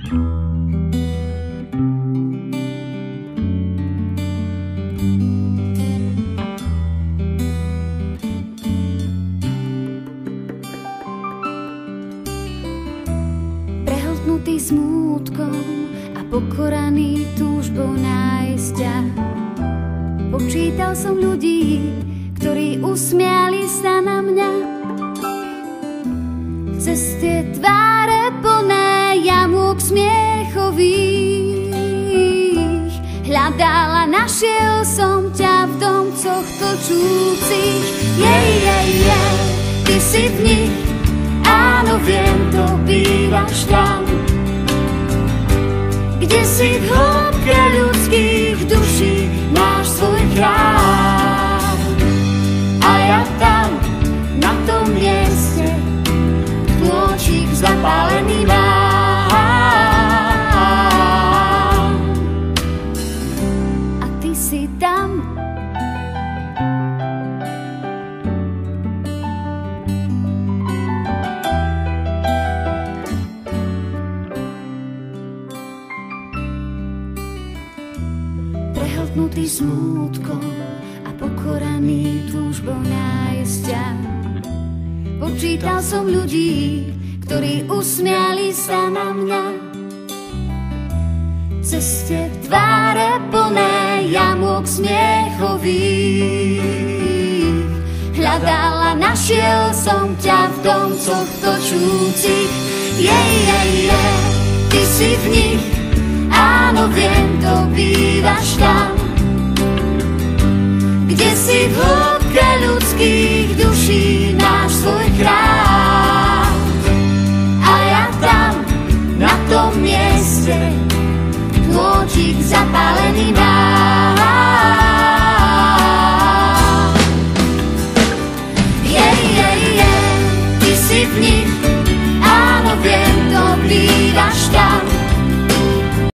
Prehltnutý smútkom a pokoraný túžbou nájsť ťa. Počítal som ľudí, ktorí usmiali sa na mňa. Cez tie tváre plné jamúk smiechových hľadala, našiel som ťa v domcoch točúcich. Ty si v nich, áno, viem, to bývaš tam, kde si v hĺbke ľudských duší máš svoj chrám. A ja tam, na tom mieste, plôčik zapálený mám. A ty si tam. Prehltnutý smútkom a pokoraný túžbou nájsť ťa. Počítal som ľudí, ktorí usmiali sa na mňa. Cez tie tváre plné jamúk smiechových hľadala, našiel som ťa v domcoch točúcich. Ty si v nich, áno, viem, to bývaš tam, kde si v hĺbke ľudských duší máš svoj chrám. A ja tam, na tom mieste, plôčik zapálený mám. Ty si v nich, áno, viem, to bývaš tam,